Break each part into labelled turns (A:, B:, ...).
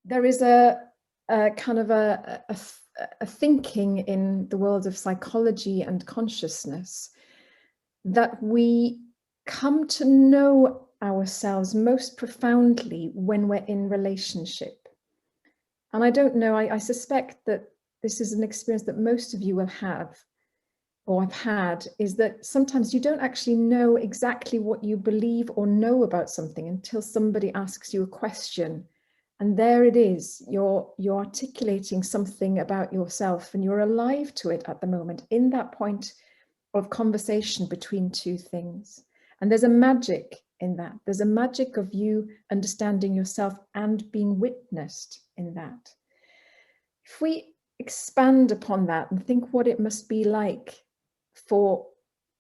A: there is a kind of a thinking in the world of psychology and consciousness that we come to know ourselves most profoundly when we're in relationship. And I don't know, I suspect that this is an experience that most of you will have, or have had, is that sometimes you don't actually know exactly what you believe or know about something until somebody asks you a question. And there it is, you're articulating something about yourself and you're alive to it at the moment in that point of conversation between two things. And there's a magic in that. There's a magic of you understanding yourself and being witnessed in that. If we expand upon that and think what it must be like for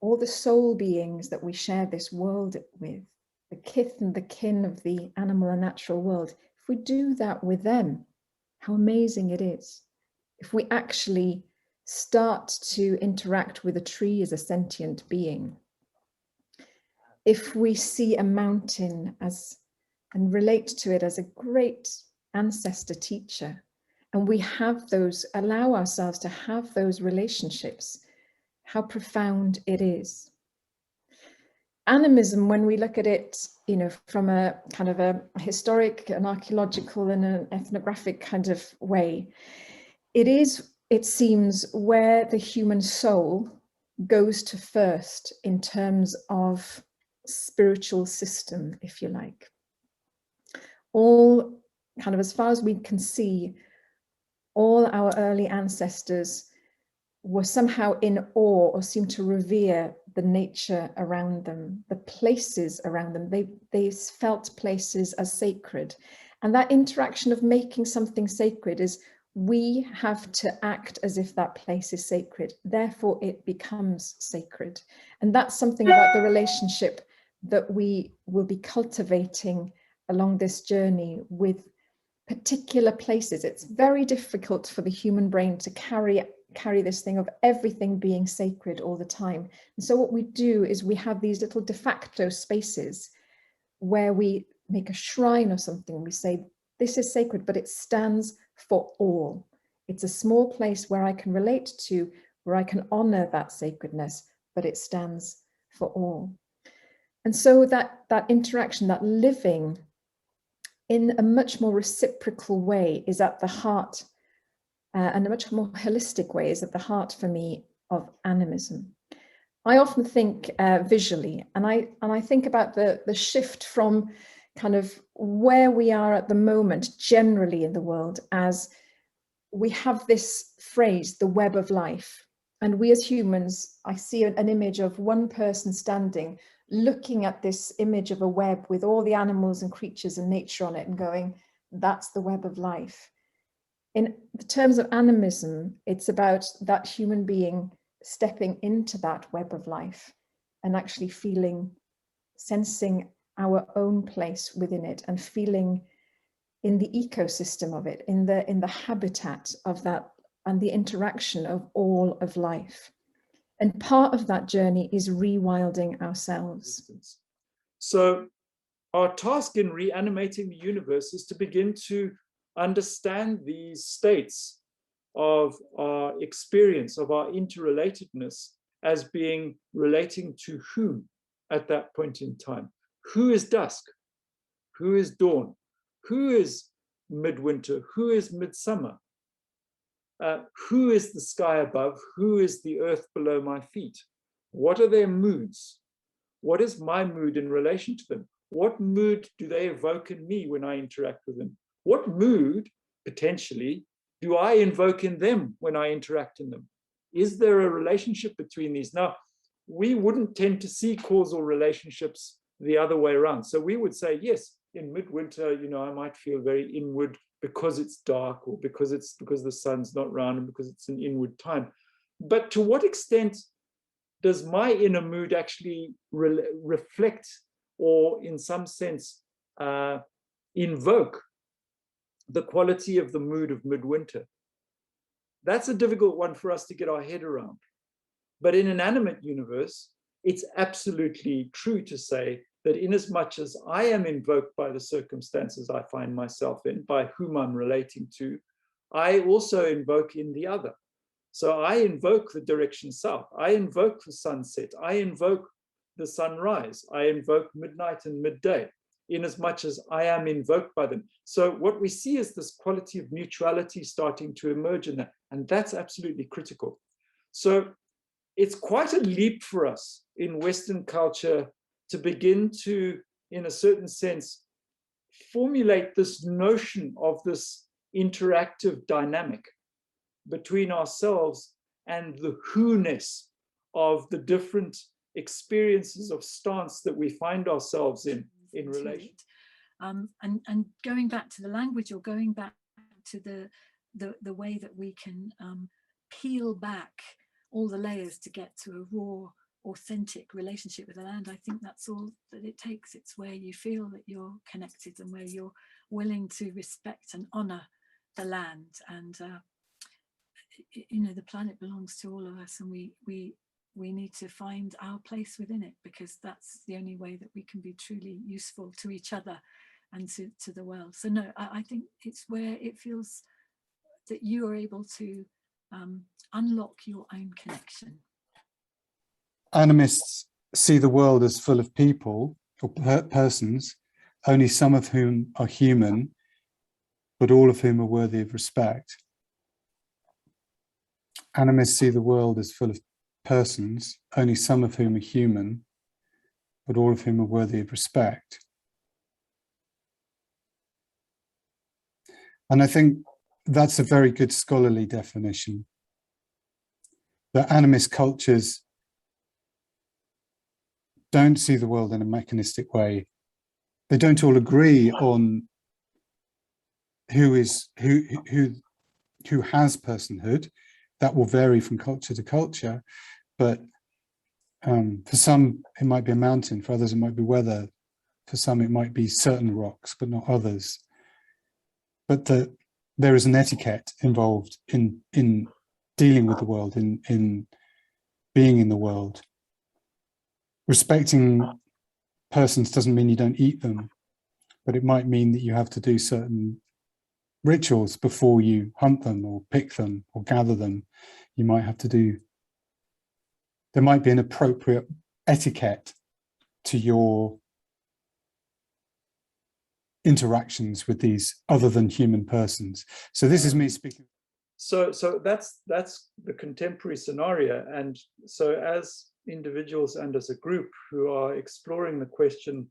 A: all the soul beings that we share this world with, the kith and the kin of the animal and natural world, if we do that with them, how amazing it is. If we actually start to interact with a tree as a sentient being, if we see a mountain as and relate to it as a great ancestor teacher, and we have those, allow ourselves to have those relationships, how profound it is. Animism, when we look at it, you know, from a kind of a historic, an archaeological and an ethnographic kind of way, it is, it seems, where the human soul goes to first in terms of spiritual system, if you like. All kind of, as far as we can see, all our early ancestors were somehow in awe or seemed to revere the nature around them, the places around them. They felt places as sacred. And that interaction of making something sacred is, we have to act as if that place is sacred, therefore it becomes sacred. And that's something about the relationship that we will be cultivating along this journey with particular places. It's very difficult for the human brain to carry this thing of everything being sacred all the time. And so what we do is we have these little de facto spaces where we make a shrine or something. We say, this is sacred, but it stands for all. It's a small place where I can relate to, where I can honor that sacredness, but it stands for all. And so that interaction, that living in a much more reciprocal way is at the heart, and a much more holistic way is at the heart for me of animism. I often think visually, and I think about the shift from kind of where we are at the moment generally in the world, as we have this phrase, the web of life. And we as humans, I see an image of one person standing, looking at this image of a web with all the animals and creatures and nature on it and going, that's the web of life. In the terms of animism, it's about that human being stepping into that web of life and actually feeling, sensing our own place within it and feeling in the ecosystem of it, in the habitat of that and the interaction of all of life. And part of that journey is rewilding ourselves.
B: So our task in reanimating the universe is to begin to understand these states of our experience, of our interrelatedness, as being relating to who at that point in time. Who is dusk? Who is dawn? Who is midwinter? Who is midsummer? Who is the sky above? Who is the earth below my feet? What are their moods? What is my mood in relation to them? What mood do they evoke in me when I interact with them? What mood, potentially, do I invoke in them when I interact in them? Is there a relationship between these? Now, we wouldn't tend to see causal relationships the other way around. So we would say, yes, in midwinter, you know, I might feel very inward because it's dark, or because the sun's not round, and because it's an inward time. But to what extent does my inner mood actually reflect, or in some sense invoke, the quality of the mood of midwinter? That's a difficult one for us to get our head around. But in an animate universe, it's absolutely true to say that in as much as I am invoked by the circumstances I find myself in, by whom I'm relating to, I also invoke in the other. So I invoke the direction south, I invoke the sunset, I invoke the sunrise, I invoke midnight and midday, in as much as I am invoked by them. So what we see is this quality of mutuality starting to emerge in that, and that's absolutely critical. So it's quite a leap for us in Western culture to begin to, in a certain sense, formulate this notion of this interactive dynamic between ourselves and the who-ness of the different experiences of stance that we find ourselves in relation.
C: And going back to the language, or going back to the way that we can peel back all the layers to get to a raw, authentic relationship with the land, I think that's all that it takes. It's where you feel that you're connected and where you're willing to respect and honor the land. And you know, the planet belongs to all of us, and we need to find our place within it, because that's the only way that we can be truly useful to each other and to the world. So no, I think it's where it feels that you are able to unlock your own connection.
D: Animists see the world as full of people or persons, only some of whom are human, but all of whom are worthy of respect. Animists see the world as full of persons, only some of whom are human, but all of whom are worthy of respect. And I think that's a very good scholarly definition. That animist cultures don't see the world in a mechanistic way. They don't all agree on who has personhood. That will vary from culture to culture, but for some it might be a mountain, for others it might be weather, for some it might be certain rocks, but not others. But there is an etiquette involved in dealing with the world, in being in the world. Respecting persons doesn't mean you don't eat them, but it might mean that you have to do certain rituals before you hunt them or pick them or gather them. You might have to do, there might be an appropriate etiquette to your interactions with these other than human persons. So this is me speaking.
B: So that's the contemporary scenario. And so as individuals and as a group who are exploring the question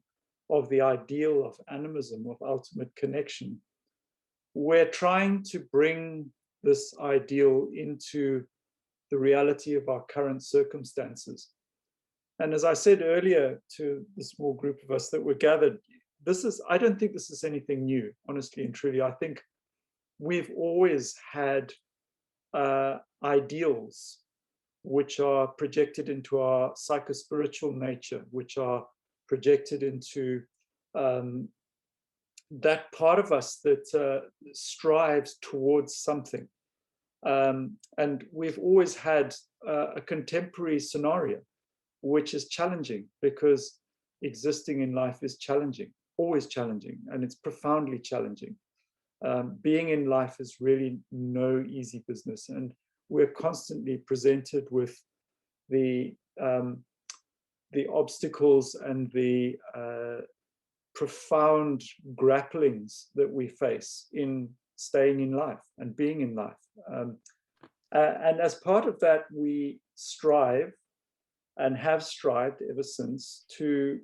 B: of the ideal of animism, of ultimate connection, we're trying to bring this ideal into the reality of our current circumstances. And as I said earlier to the small group of us that were gathered, I don't think this is anything new, honestly and truly. I think we've always had ideals which are projected into our psychospiritual nature, which are projected into that part of us that strives towards something. And we've always had a contemporary scenario, which is challenging, because existing in life is challenging, always challenging, and it's profoundly challenging. Being in life is really no easy business, and we're constantly presented with the obstacles and the profound grapplings that we face in staying in life and being in life. And as part of that, we strive and have strived ever since to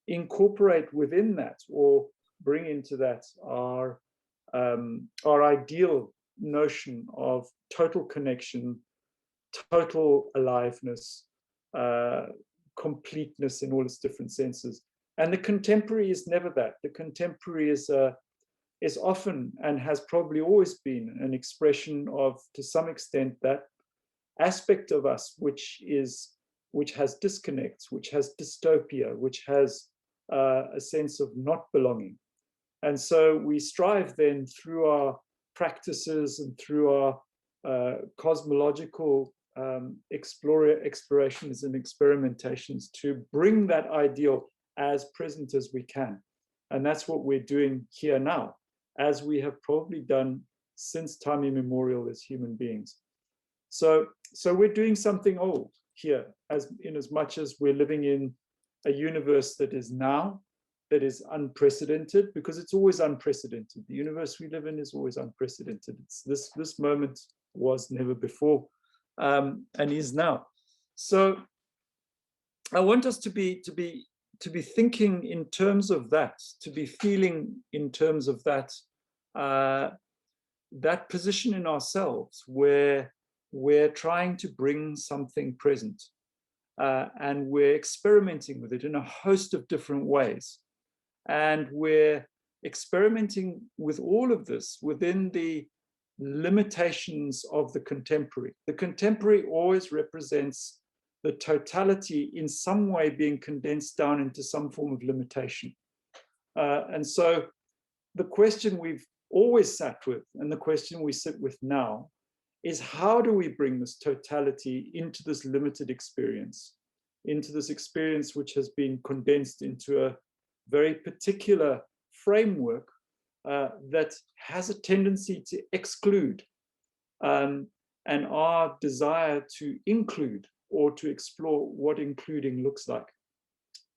B: incorporate within that, or bring into that, our ideal notion of total connection, total aliveness, completeness in all its different senses. And the contemporary is never that. The contemporary is often, and has probably always been, an expression of, to some extent, that aspect of us which has disconnects, which has dystopia, which has a sense of not belonging. And so we strive then through our practices and through our cosmological explorations and experimentations to bring that ideal as present as we can. And that's what we're doing here now, as we have probably done since time immemorial as human beings. So we're doing something old here, as much as we're living in a universe that is now, that is unprecedented, because it's always unprecedented. The universe we live in is always unprecedented. It's this moment was never before, and is now. So I want us to be thinking in terms of that, to be feeling in terms of that, that position in ourselves where we're trying to bring something present, and we're experimenting with it in a host of different ways. And we're experimenting with all of this within the limitations of the contemporary. The contemporary always represents the totality in some way being condensed down into some form of limitation. And so the question we've always sat with, and the question we sit with now, is how do we bring this totality into this limited experience, into this experience which has been condensed into a very particular framework that has a tendency to exclude, and our desire to include or to explore what including looks like.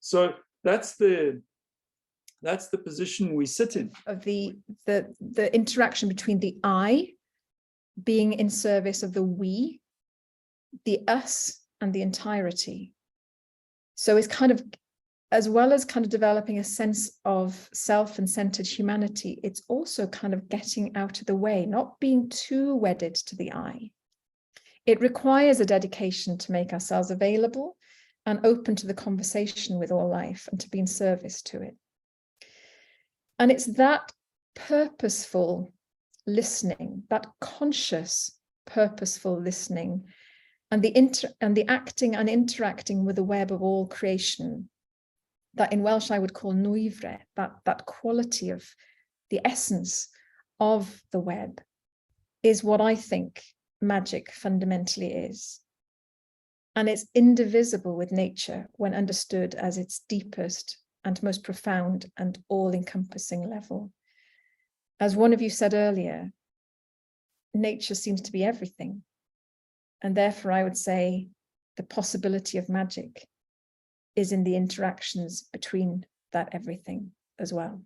B: So that's the position we sit in.
A: Of the interaction between the I being in service of the we, the us, and the entirety. So it's kind of, as well as kind of developing a sense of self and centered humanity, it's also kind of getting out of the way, not being too wedded to the I. It requires a dedication to make ourselves available and open to the conversation with all life and to be in service to it. And it's that purposeful listening, that conscious, purposeful listening, and the acting and interacting with the web of all creation, that in Welsh I would call nwyfre, that quality of the essence of the web, is what I think magic fundamentally is. And it's indivisible with nature when understood as its deepest and most profound and all-encompassing level. As one of you said earlier, nature seems to be everything. And therefore I would say the possibility of magic is in the interactions between that everything as well.